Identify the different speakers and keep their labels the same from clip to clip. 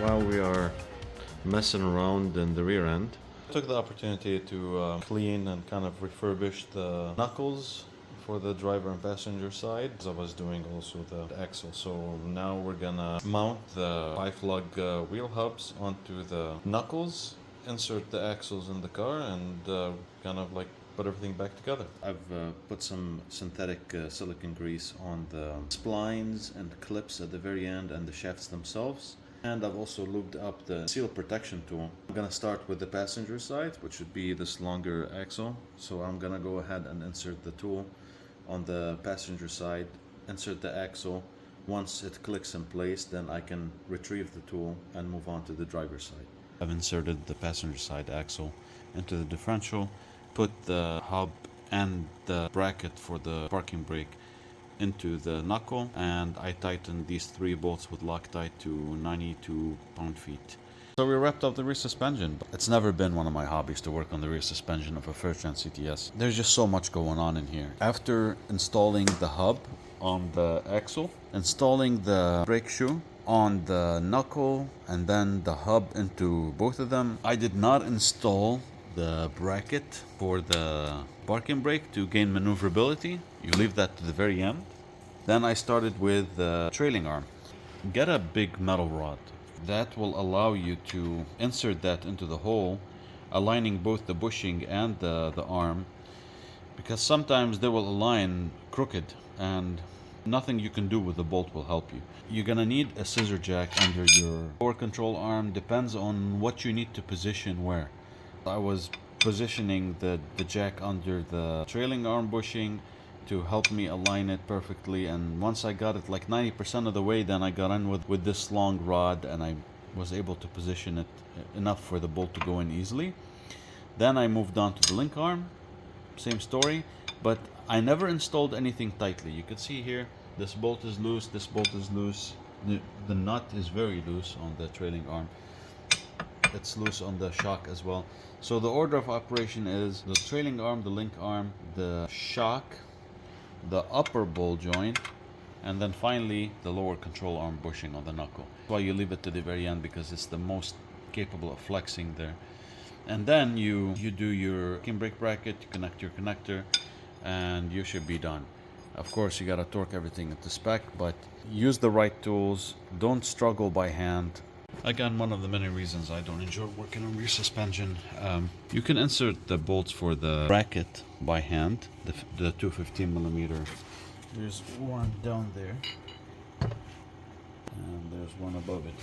Speaker 1: while we are messing around in the rear end, I took the opportunity to clean and kind of refurbish the knuckles for the driver and passenger side. I was doing also the axle. So now we're gonna mount the 5-lug wheel hubs onto the knuckles, insert the axles in the car, and kind of like put everything back together. I've put some synthetic silicone grease on the splines and clips at the very end and the shafts themselves. And I've also lubed up the seal protection tool. I'm gonna start with the passenger side, which would be this longer axle. So I'm gonna go ahead and insert the tool on the passenger side, insert the axle. Once it clicks in place, then I can retrieve the tool and move on to the driver's side. I've inserted the passenger side axle into the differential, put the hub and the bracket for the parking brake into the knuckle, and I tightened these 3 bolts with Loctite to 92 pound-feet. So we wrapped up the rear suspension. It's never been one of my hobbies to work on the rear suspension of a first-gen CTS. There's just so much going on in here. After installing the hub on the axle, installing the brake shoe on the knuckle, and then the hub into both of them, I did not install the bracket for the parking brake to gain maneuverability. You leave that to the very end. Then I started with the trailing arm. Get a big metal rod. That will allow you to insert that into the hole, aligning both the bushing and the arm, because sometimes they will align crooked and nothing you can do with the bolt will help you. You're gonna need a scissor jack under your lower control arm. Depends on what you need to position where. I was positioning the jack under the trailing arm bushing to help me align it perfectly, and once I got it like 90% of the way, then I got in with this long rod and I was able to position it enough for the bolt to go in easily. Then I moved on to the link arm, same story, but I never installed anything tightly. You can see here, this bolt is loose, this bolt is loose, the nut is very loose on the trailing arm. It's loose on the shock as well. So the order of operation is the trailing arm, the link arm, the shock, the upper ball joint, and then finally the lower control arm bushing on the knuckle. That's why you leave it to the very end, because it's the most capable of flexing there. And then you do your brake bracket, you connect your connector, and you should be done. Of course, you gotta torque everything into spec, but use the right tools. Don't struggle by hand. Again, one of the many reasons I don't enjoy working on rear suspension. You can insert the bolts for the bracket by hand, the 215mm. There's one down there, and there's one above it.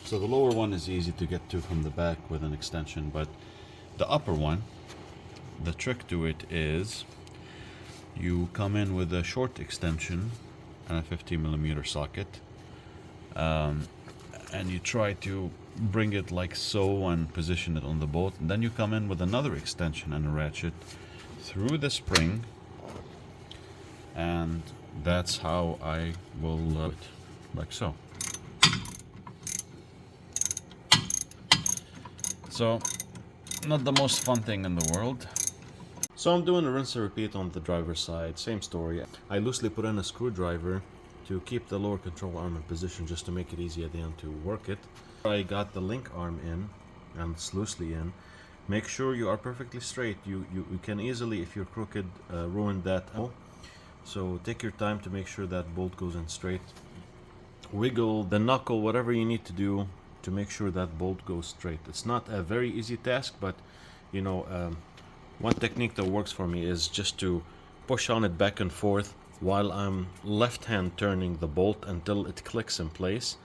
Speaker 1: So the lower one is easy to get to from the back with an extension, but the upper one, the trick to it is you come in with a short extension and a 15mm socket. And you try to bring it like so and position it on the bolt. And then you come in with another extension and a ratchet through the spring, and that's how I will do it, like so. So, not the most fun thing in the world. So I'm doing a rinse and repeat on the driver's side, same story. I loosely put in a screwdriver to keep the lower control arm in position, just to make it easy at the end to work it. I got the link arm in, and it's loosely in. Make sure you are perfectly straight. You can easily, if you're crooked, ruin that. So take your time to make sure that bolt goes in straight. Wiggle the knuckle, whatever you need to do to make sure that bolt goes straight. It's not a very easy task, but you know, one technique that works for me is just to push on it back and forth while I'm left hand turning the bolt until it clicks in place,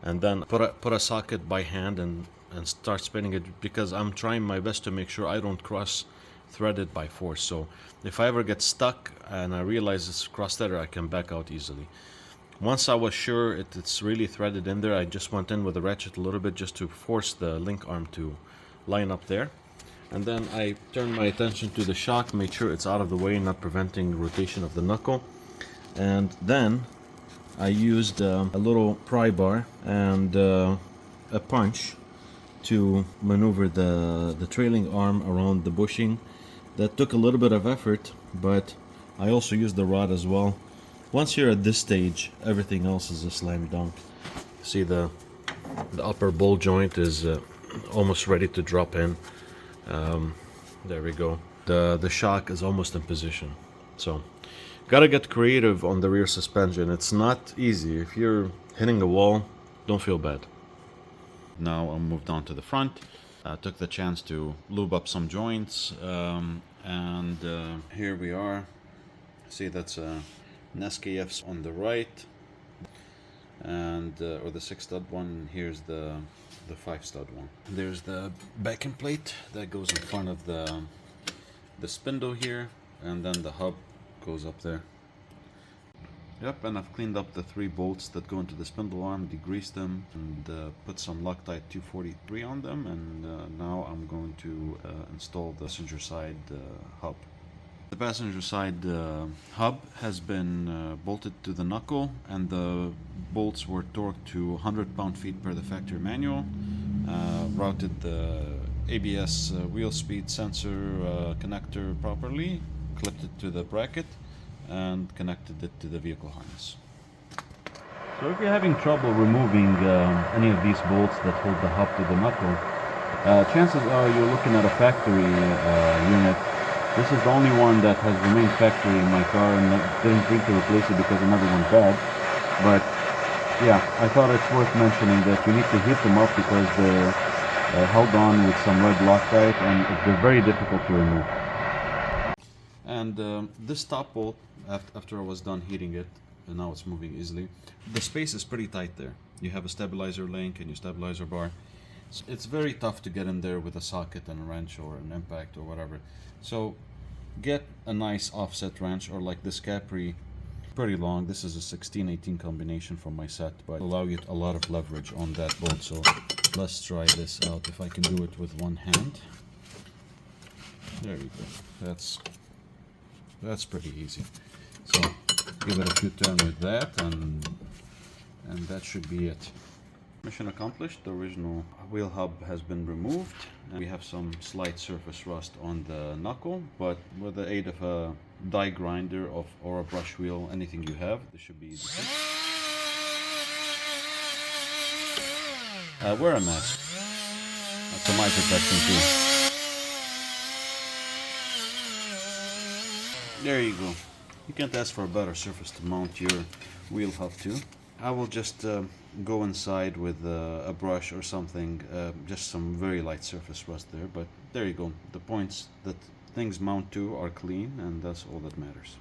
Speaker 1: and then put a socket by hand and start spinning it, because I'm trying my best to make sure I don't cross thread it by force. So if I ever get stuck and I realize it's cross threaded, I can back out easily. Once I was sure it's really threaded in there, I just went in with a ratchet a little bit just to force the link arm to line up there. And then I turned my attention to the shock, made sure it's out of the way, not preventing rotation of the knuckle. And then I used a little pry bar and a punch to maneuver the trailing arm around the bushing. That took a little bit of effort, but I also used the rod as well. Once you're at this stage, everything else is a slam dunk. See the The upper ball joint is almost ready to drop in. There we go. The shock is almost in position. So gotta get creative on the rear suspension. It's not easy. If you're hitting a wall, don't feel bad. Now I'll move down to the front. I took the chance to lube up some joints, and here we are. See, that's an SKF's on the right, and or the 6-stud one. Here's the 5-stud one. There's the backing plate that goes in front of the spindle here, and then the hub goes up there. Yep, and I've cleaned up the 3 bolts that go into the spindle arm, degreased them, and put some Loctite 243 on them, and now I'm going to install the passenger side hub. The passenger side hub has been bolted to the knuckle, and the bolts were torqued to 100 pound-feet per the factory manual. Routed the ABS wheel speed sensor connector properly, clipped it to the bracket, and connected it to the vehicle harness. So if you're having trouble removing any of these bolts that hold the hub to the knuckle, chances are you're looking at a factory unit. This is the only one that has remained factory in my car, and I didn't think to replace it because another one's bad. But yeah, I thought it's worth mentioning that you need to heat them up because they're held on with some red Loctite, and they're very difficult to remove. And this top bolt, after I was done heating it, and now it's moving easily, the space is pretty tight there. You have a stabilizer link and your stabilizer bar. So it's very tough to get in there with a socket and a wrench or an impact or whatever. So get a nice offset wrench, or like this Capri, pretty long. This is a 16-18 combination from my set, but allow you a lot of leverage on that bolt. So let's try this out, if I can do it with one hand. There you go. That's pretty easy. So give it a few turns with that, and that should be it. Mission accomplished. The original wheel hub has been removed, and we have some slight surface rust on the knuckle, but with the aid of a die grinder or a brush wheel, anything you have, this should be easy. Wear a mask. That's a my protection too. There you go. You can't ask for a better surface to mount your wheel hub to. I will just go inside with a brush or something, just some very light surface rust there, but there you go. The points that things mount to are clean, and that's all that matters.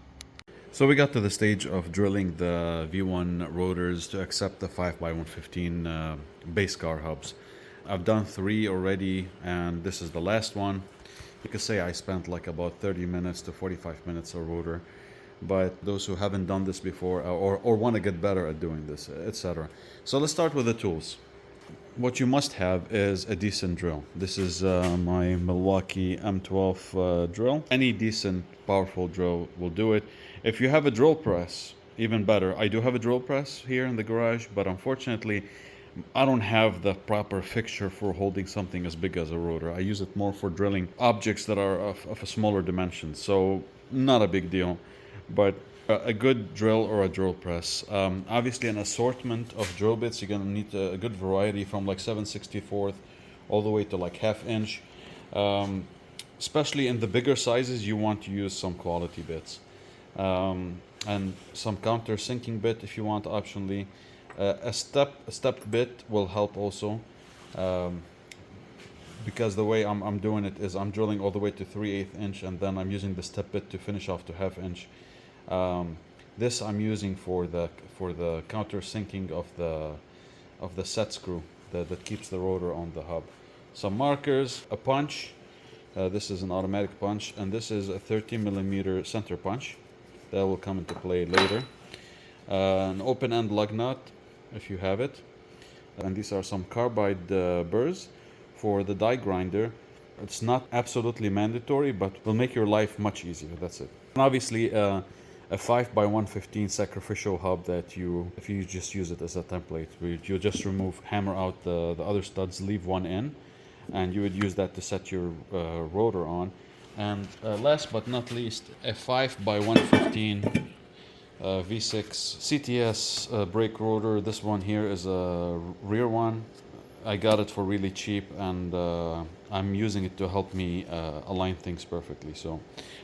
Speaker 1: So we got to the stage of drilling the V1 rotors to accept the 5x115 base car hubs. I've done 3 already, and this is the last one. You could say I spent like about 30 minutes to 45 minutes a rotor, but those who haven't done this before or want to get better at doing this, etc. So let's start with the tools. What you must have is a decent drill. This is my Milwaukee M12 drill. Any decent, powerful drill will do it. If you have a drill press, even better. I do have a drill press here in the garage, but unfortunately, I don't have the proper fixture for holding something as big as a rotor. I use it more for drilling objects that are of a smaller dimension, so not a big deal. But a good drill or a drill press. Obviously, an assortment of drill bits. You're going to need a good variety from like 7/64 all the way to like 1/2 inch. Especially in the bigger sizes, you want to use some quality bits. And some countersinking bit if you want optionally. A stepped bit will help also, because the way I'm doing it is I'm drilling all the way to 3/8 inch, and then I'm using the step bit to finish off to 1/2 inch. This I'm using for the countersinking of the set screw that keeps the rotor on the hub. Some markers, a punch. This is an automatic punch, and this is a 30mm center punch. That will come into play later. An open end lug nut, if you have it. And these are some carbide burrs for the die grinder. It's not absolutely mandatory, but will make your life much easier. That's it. And obviously, a 5x115 sacrificial hub that if you just use it as a template, you just hammer out the other studs, leave one in, and you would use that to set your rotor on. And last but not least, a 5x115
Speaker 2: V6 CTS brake rotor. This one here is a rear one. I got it for really cheap, and I'm using it to help me align things perfectly. So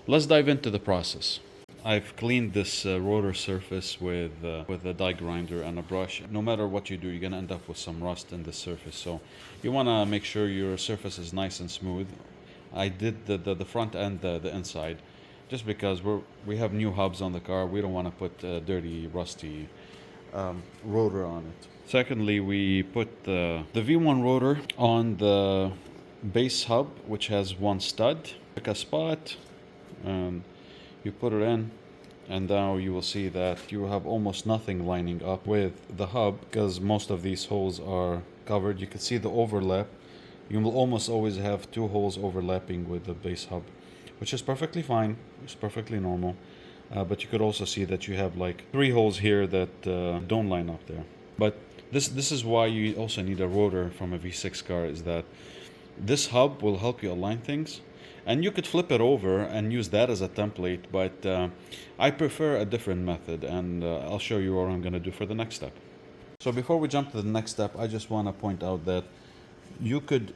Speaker 2: let's dive into the process. I've cleaned this rotor surface with a die grinder and a brush. No matter what you do, you're gonna end up with some rust in the surface. So you wanna make sure your surface is nice and smooth. I did the front and the inside, just because we have new hubs on the car. We don't want to put dirty, rusty rotor on it. Secondly, we put the V1 rotor on the base hub, which has one stud. Pick a spot, and you put it in, and now you will see that you have almost nothing lining up with the hub because most of these holes are covered. You can see the overlap. You will almost always have two holes overlapping with the base hub, which is perfectly fine. It's perfectly normal. But you could also see that you have like 3 holes here that don't line up there. But this is why you also need a rotor from a V6 car, is that this hub will help you align things. And you could flip it over and use that as a template, but I prefer a different method, and I'll show you what I'm going to do for the next step. So before we jump to the next step, I just want to point out that you could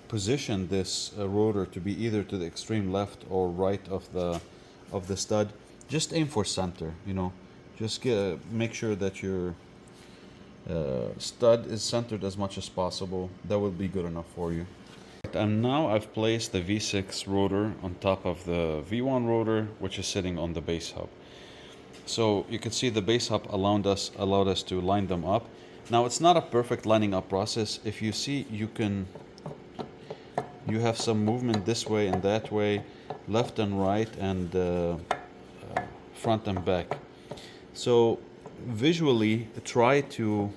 Speaker 2: position this rotor to be either to the extreme left or right of the stud. Just aim for center, you know. Just make sure that your stud is centered as much as possible. That will be good enough for you. And now I've placed the V6 rotor on top of the V1 rotor, which is sitting on the base hub. So you can see the base hub allowed us to line them up. Now it's not a perfect lining up process. If you see, you have some movement this way and that way, left and right, and front and back. So visually try to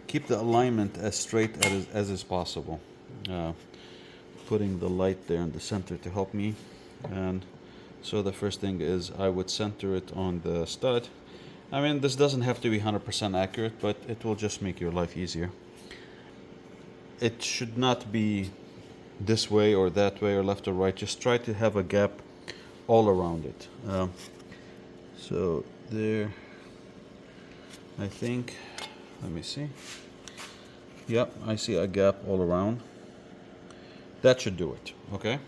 Speaker 2: keep the alignment as straight as is possible. Putting the light there in the center to help me. And so the first thing is I would center it on the stud. I mean, this doesn't have to be 100% accurate, but it will just make your life easier. It should not be this way or that way or left or right. Just try to have a gap all around it. So there, I think, let me see. Yep, I see a gap all around. That should do it, okay?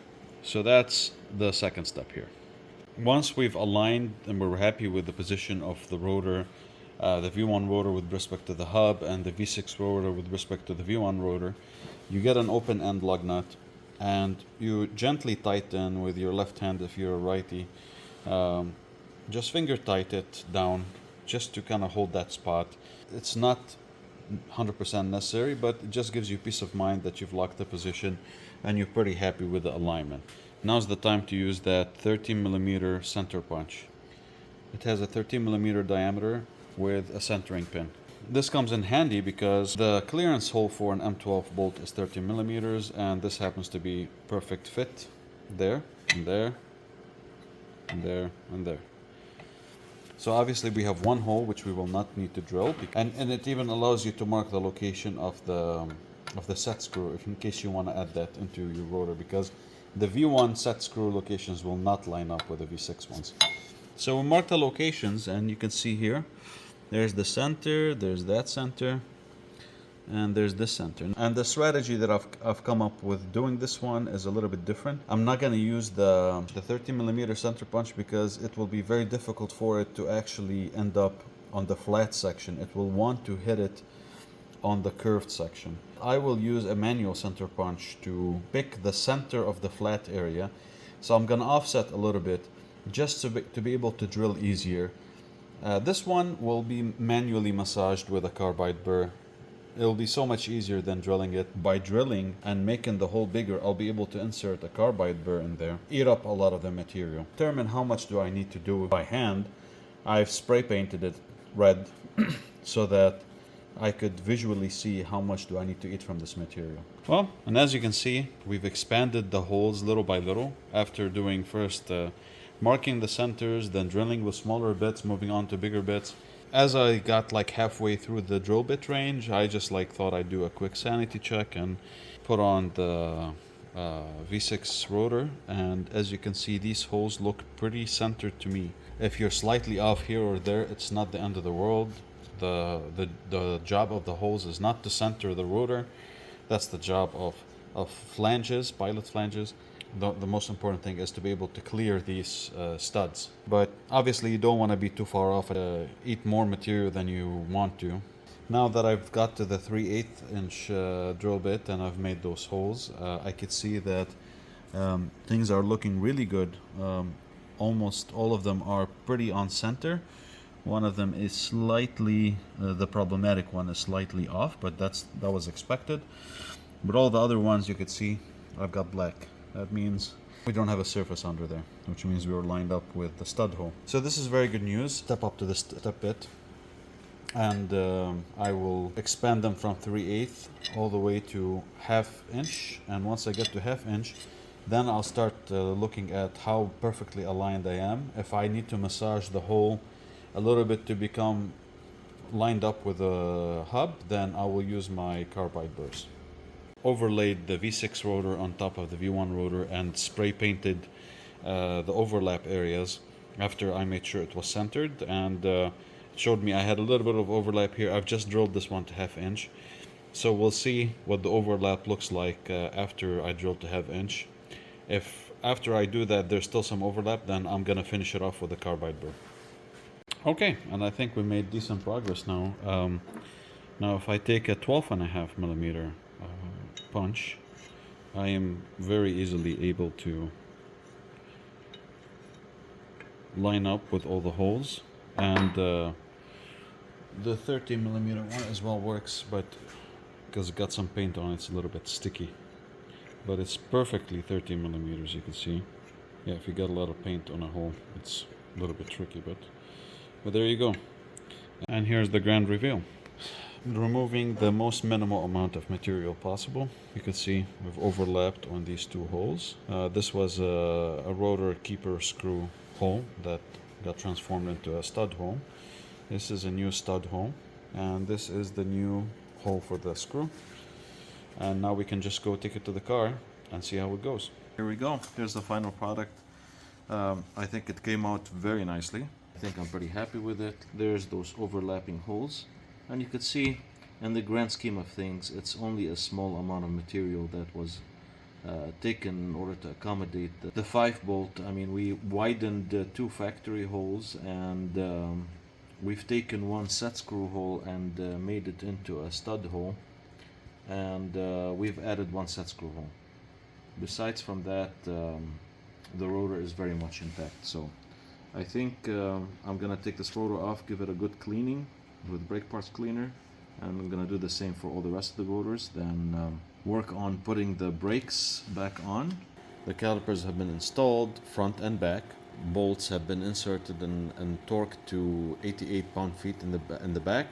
Speaker 2: So that's the second step here. Once we've aligned and we're happy with the position of the rotor, the V1 rotor with respect to the hub and the V6 rotor with respect to the V1 rotor, you get an open end lug nut and you gently tighten with your left hand if you're a righty. Just finger tight it down just to kind of hold that spot. It's not 100% necessary, but it just gives you peace of mind that you've locked the position and you're pretty happy with the alignment. Now's the time to use that 13mm center punch. It has a 13mm diameter with a centering pin. This comes in handy because the clearance hole for an M12 bolt is 13mm, and this happens to be perfect fit there and there and there and there. So obviously we have one hole which we will not need to drill, and it even allows you to mark the location of the set screw if in case you want to add that into your rotor, because the V1 set screw locations will not line up with the V6 ones. So we mark the locations, and you can see here there's the center, there's that center, and there's this center. And the strategy that I've come up with doing this one is a little bit different. I'm not going to use the 13mm center punch because it will be very difficult for it to actually end up on the flat section. It will want to hit it on the curved section. I will use a manual center punch to pick the center of the flat area. So I'm going to offset a little bit just to be able to drill easier. This one will be manually massaged with a carbide burr. It'll be so much easier than drilling it. By drilling and making the hole bigger, I'll be able to insert a carbide burr in there, eat up a lot of the material. Determine how much do I need to do by hand. I've spray painted it red so that I could visually see how much do I need to eat from this material. Well, and as you can see, we've expanded the holes little by little after doing first marking the centers, then drilling with smaller bits, moving on to bigger bits. As I got like halfway through the drill bit range, I just thought I'd do a quick sanity check and put on the V6 rotor. And as you can see, these holes look pretty centered to me. If you're slightly off here or there, it's not the end of the world. The job of the hose is not to center the rotor. That's the job of flanges, pilot flanges. The most important thing is to be able to clear these studs. But obviously you don't want to be too far off, eat more material than you want to. Now that I've got to the 3/8 inch drill bit and I've made those holes, I could see that things are looking really good. Almost all of them are pretty on center. One of them is slightly, the problematic one is slightly off, but that was expected. But all the other ones you could see, I've got black. That means we don't have a surface under there, which means we were lined up with the stud hole. So this is very good news. Step up to the step bit, and I will expand them from 3/8 all the way to 1/2 inch. And once I get to 1/2 inch, then I'll start looking at how perfectly aligned I am. If I need to massage the hole a little bit to become lined up with a hub, then I will use my carbide burrs. Overlaid the V6 rotor on top of the V1 rotor and spray painted the overlap areas after I made sure it was centered, and it showed me I had a little bit of overlap here. I've just drilled this one to 1/2 inch, so we'll see what the overlap looks like after I drill to 1/2 inch. If after I do that there's still some overlap, then I'm gonna finish it off with a carbide burr. Okay, and I think we made decent progress now. Now if I take a 12.5 millimeter punch, I am very easily able to line up with all the holes, and the 13 millimeter one as well works, but because it got some paint on it, it's a little bit sticky, but it's perfectly 13 millimeters. You can see, yeah, if you got a lot of paint on a hole, it's a little bit tricky, but there you go. And here's the grand reveal. Removing the most minimal amount of material possible. You can see we've overlapped on these two holes. This was a rotor keeper screw hole that got transformed into a stud hole. This is a new stud hole, and this is the new hole for the screw. And now we can just go take it to the car and see how it goes. Here we go. Here's the final product. I think it came out very nicely. I think I'm pretty happy with it. There's those overlapping holes, and you could see in the grand scheme of things it's only a small amount of material that was taken in order to accommodate the 5-bolt. I mean, we widened 2 factory holes, and we've taken 1 set screw hole and made it into a stud hole, and we've added 1 set screw hole. Besides from that, the rotor is very much intact. So I think I'm gonna take this rotor off, give it a good cleaning with brake parts cleaner, and I'm gonna do the same for all the rest of the rotors, then work on putting the brakes back on. The calipers have been installed front and back. Bolts have been inserted and torqued to 88 pound-feet in the back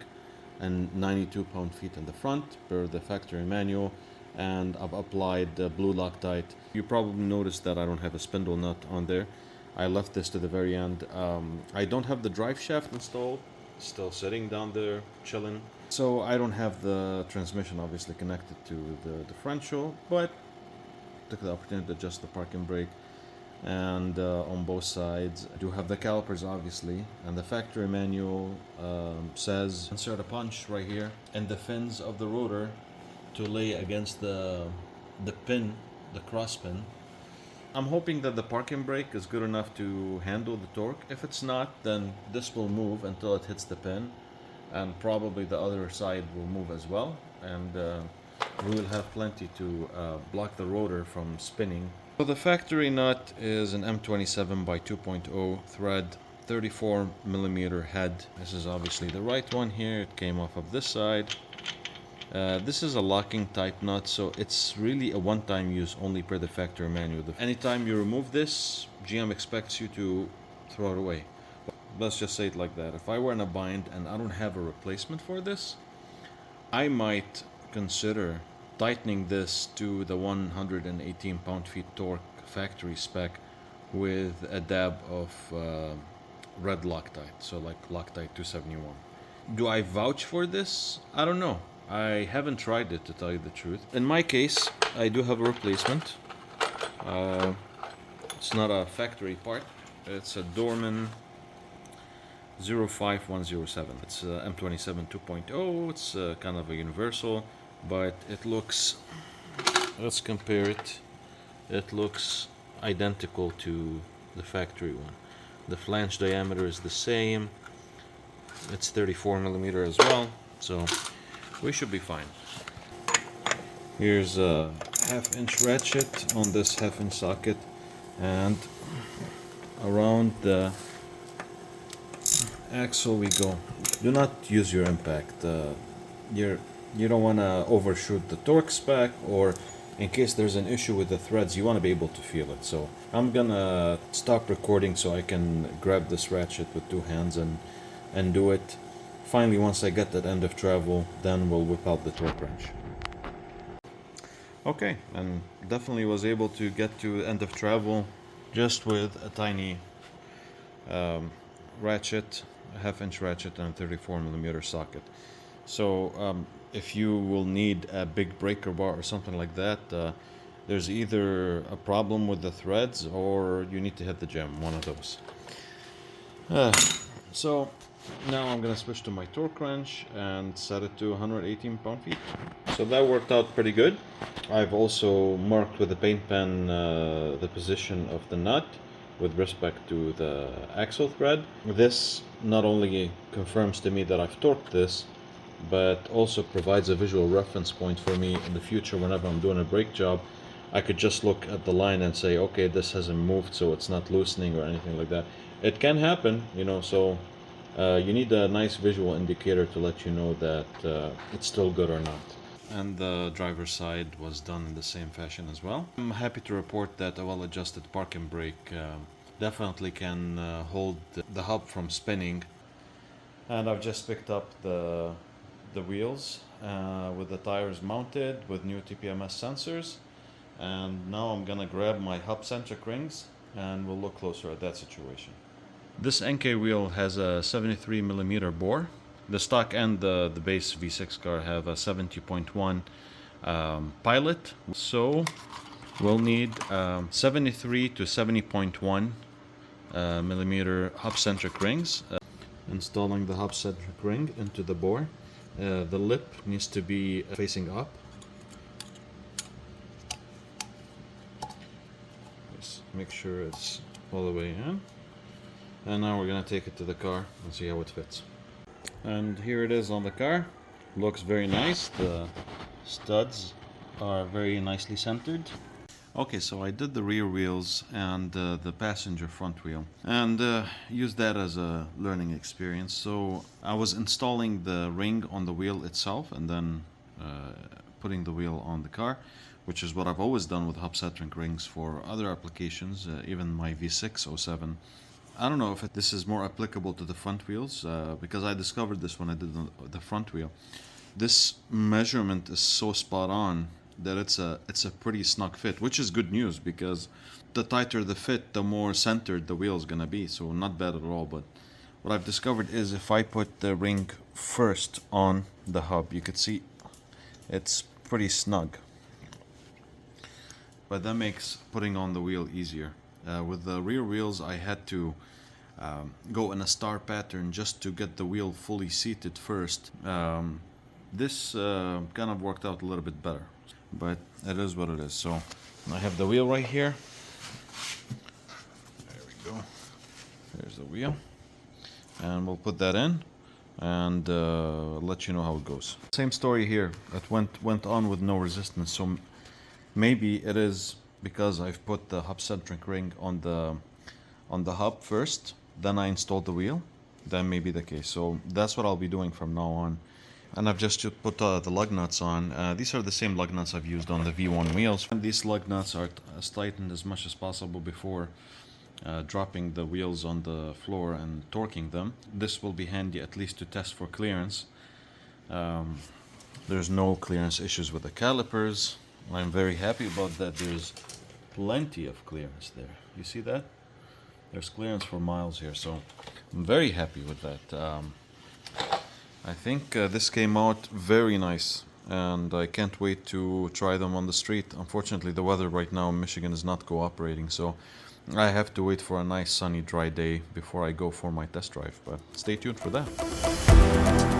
Speaker 2: and 92 pound-feet in the front per the factory manual, and I've applied blue Loctite. You probably noticed that I don't have a spindle nut on there. I left this to the very end. I don't have the drive shaft installed, still sitting down there chilling, so I don't have the transmission obviously connected to the differential, but took the opportunity to adjust the parking brake, and on both sides I do have the calipers obviously, and the factory manual says insert a punch right here in the fins of the rotor to lay against the pin, the cross pin. I'm hoping that the parking brake is good enough to handle the torque. If it's not, then this will move until it hits the pin, and probably the other side will move as well, and we will have plenty to block the rotor from spinning. So the factory nut is an M27 by 2.0 thread, 34 millimeter head. This is obviously the right one here. It came off of this side. This is a locking type nut, so it's really a one-time use only per the factory manual. Anytime you remove this, GM expects you to throw it away. Let's just say it like that. If I were in a bind and I don't have a replacement for this, I might consider tightening this to the 118 pound-feet torque factory spec with a dab of red Loctite, so like Loctite 271. Do I vouch for this? I don't know. I haven't tried it, to tell you the truth. In my case, I do have a replacement. It's not a factory part. It's a Dorman 05107. It's M27 2.0. It's kind of a universal, but it looks, let's compare it. It looks identical to the factory one. The flange diameter is the same. It's 34 millimeter as well, so we should be fine. Here's a half-inch ratchet on this half-inch socket, and around the axle we go. Do not use your impact. You don't want to overshoot the torque spec, or in case there's an issue with the threads, you want to be able to feel it. So I'm gonna stop recording so I can grab this ratchet with two hands and do it. Finally, once I get that end of travel, then we'll whip out the torque wrench. Okay, and definitely was able to get to end of travel just with a tiny ratchet, a half-inch ratchet and a 34 millimeter socket. So if you will need a big breaker bar or something like that, there's either a problem with the threads or you need to hit the gym, one of those. So now I'm gonna switch to my torque wrench and set it to 118 pound-feet. So that worked out pretty good. I've also marked with a paint pen the position of the nut with respect to the axle thread. This not only confirms to me that I've torqued this, but also provides a visual reference point for me in the future. Whenever I'm doing a brake job, I could just look at the line and say, okay, this hasn't moved, so it's not loosening or anything like that. It can happen, you know, so you need a nice visual indicator to let you know that it's still good or not. And the driver's side was done in the same fashion as well. I'm happy to report that a well-adjusted parking brake definitely can hold the hub from spinning. And I've just picked up the wheels with the tires mounted with new TPMS sensors. And now I'm gonna grab my hub centric rings and we'll look closer at that situation. This Enkei wheel has a 73 millimeter bore. The stock and the base V6 car have a 70.1 pilot. So we'll need 73 to 70.1 millimeter hub centric rings. Installing the hub centric ring into the bore. The lip needs to be facing up. Just make sure it's all the way in. And now we're gonna take it to the car and see how it fits. And here it is on the car. Looks very nice. The studs are very nicely centered. Okay, so I did the rear wheels and the passenger front wheel and used that as a learning experience. So I was installing the ring on the wheel itself and then putting the wheel on the car, which is what I've always done with hub centric rings for other applications, even my V6 07. I don't know if this is more applicable to the front wheels because I discovered this when I did the front wheel. This measurement is so spot on that it's a pretty snug fit, which is good news because the tighter the fit, the more centered the wheel is gonna be. So not bad at all. But what I've discovered is if I put the ring first on the hub, you could see it's pretty snug. But that makes putting on the wheel easier. With the rear wheels, I had to go in a star pattern just to get the wheel fully seated first. This kind of worked out a little bit better, but it is what it is. So I have the wheel right here. There we go. There's the wheel. And we'll put that in and let you know how it goes. Same story here. It went on with no resistance. So maybe it is because I've put the hub centric ring on the hub first, then I installed the wheel. That may be the case. So that's what I'll be doing from now on. And I've just put the lug nuts on. These are the same lug nuts I've used on the V1 wheels. And these lug nuts are tightened as much as possible before dropping the wheels on the floor and torquing them. This will be handy at least to test for clearance. There's no clearance issues with the calipers. I'm very happy about that. There's plenty of clearance there. You see that? There's clearance for miles here, so I'm very happy with that. I think this came out very nice, and I can't wait to try them on the street. Unfortunately, the weather right now in Michigan is not cooperating, so
Speaker 1: I have to wait for a nice sunny dry day before I go for my test drive, but stay tuned for that.